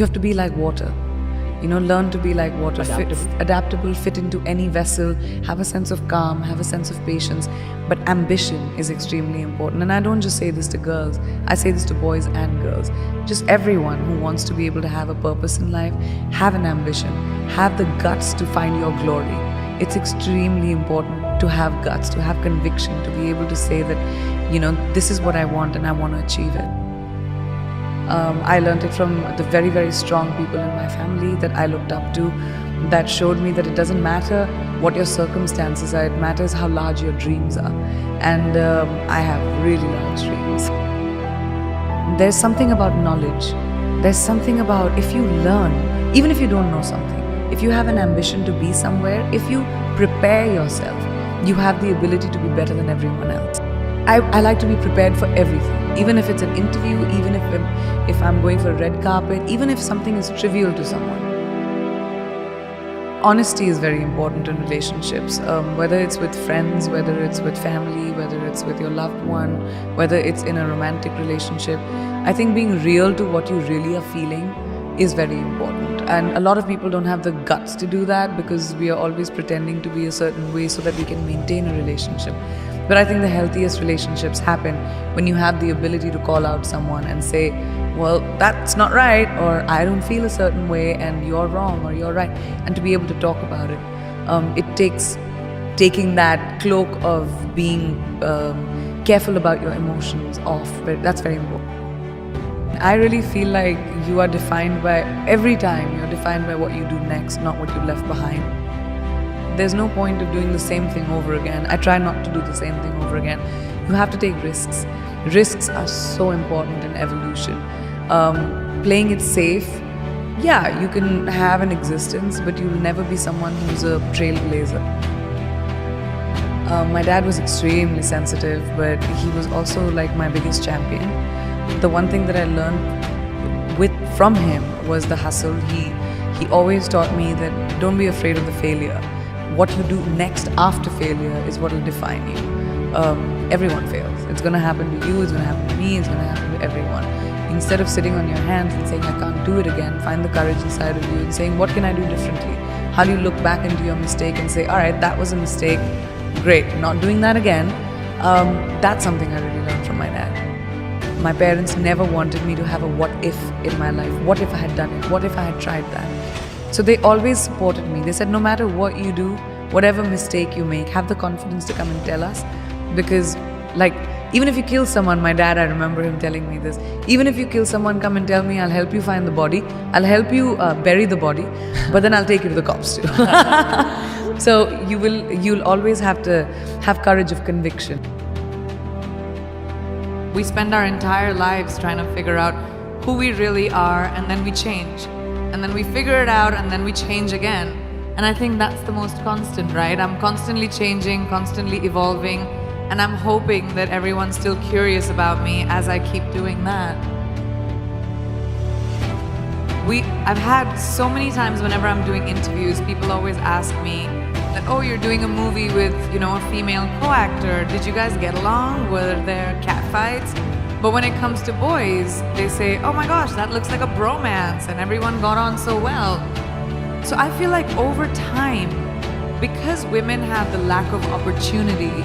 you have to be like water. Learn to be like water, adaptable, fit into any vessel, have a sense of calm, have a sense of patience. But ambition is extremely important. And I don't just say this to girls, I say this to boys and girls. Just everyone who wants to be able to have a purpose in life, have an ambition, have the guts to find your glory. It's extremely important to have guts, to have conviction, to be able to say that, this is what I want and I want to achieve it. I learned it from the very, very strong people in my family that I looked up to, that showed me that it doesn't matter what your circumstances are, it matters how large your dreams are. And I have really large dreams. There's something about knowledge. There's something about if you learn, even if you don't know something, if you have an ambition to be somewhere, if you prepare yourself, you have the ability to be better than everyone else. I like to be prepared for everything, even if it's an interview, even if I'm going for a red carpet, even if something is trivial to someone. Honesty is very important in relationships, whether it's with friends, whether it's with family, whether it's with your loved one, whether it's in a romantic relationship. I think being real to what you really are feeling is very important. And a lot of people don't have the guts to do that because we are always pretending to be a certain way so that we can maintain a relationship. But I think the healthiest relationships happen when you have the ability to call out someone and say, well, that's not right, or I don't feel a certain way and you're wrong or you're right, and to be able to talk about it. It takes taking that cloak of being careful about your emotions off, but that's very important. I really feel like you are defined by, every time you're defined by what you do next, not what you left behind. There's no point of doing the same thing over again. I try not to do the same thing over again. You have to take risks. Risks are so important in evolution. Playing it safe, yeah, you can have an existence, but you'll never be someone who's a trailblazer. My dad was extremely sensitive, but he was also like my biggest champion. The one thing that I learned from him was the hustle. He always taught me that don't be afraid of the failure. What you do next after failure is what will define you. Everyone fails. It's going to happen to you, it's going to happen to me, it's going to happen to everyone. Instead of sitting on your hands and saying, I can't do it again, find the courage inside of you and saying, what can I do differently? How do you look back into your mistake and say, all right, that was a mistake, great, not doing that again. That's something I really learned from my dad. My parents never wanted me to have a what if in my life. What if I had done it? What if I had tried that? So they always supported me. They said, no matter what you do, whatever mistake you make, have the confidence to come and tell us. Because, even if you kill someone, my dad, I remember him telling me this, even if you kill someone, come and tell me, I'll help you find the body. I'll help you bury the body, but then I'll take you to the cops too. So you'll always have to have courage of conviction. We spend our entire lives trying to figure out who we really are, and then we change. And then we figure it out, and then we change again. And I think that's the most constant, right? I'm constantly changing, constantly evolving, and I'm hoping that everyone's still curious about me as I keep doing that. I've had so many times whenever I'm doing interviews, people always ask me that, oh, you're doing a movie with, a female co-actor. Did you guys get along? Were there catfights? But when it comes to boys, they say, oh my gosh, that looks like a bromance and everyone got on so well. So I feel like over time, because women have the lack of opportunity,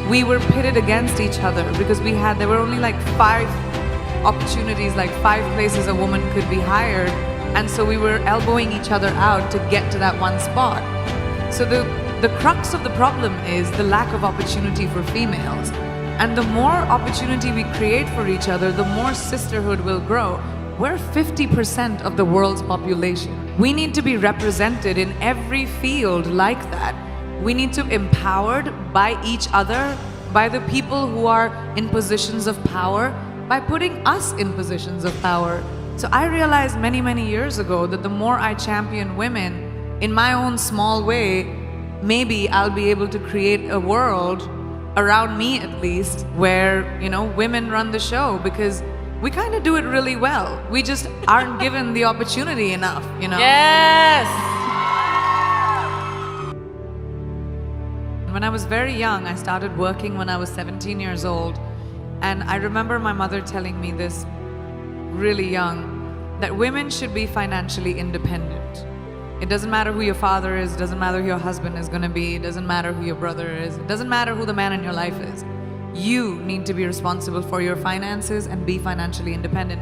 we were pitted against each other because there were only 5 opportunities, 5 places a woman could be hired. And so we were elbowing each other out to get to that one spot. So the crux of the problem is the lack of opportunity for females. And the more opportunity we create for each other, the more sisterhood will grow. We're 50% of the world's population. We need to be represented in every field like that. We need to be empowered by each other, by the people who are in positions of power, by putting us in positions of power. So I realized many, many years ago that the more I champion women in my own small way, maybe I'll be able to create a world around me at least, where, women run the show, because we kind of do it really well. We just aren't given the opportunity enough, Yes! When I was very young, I started working when I was 17 years old. And I remember my mother telling me this really young, that women should be financially independent. It doesn't matter who your father is, it doesn't matter who your husband is going to be, it doesn't matter who your brother is, it doesn't matter who the man in your life is. You need to be responsible for your finances and be financially independent.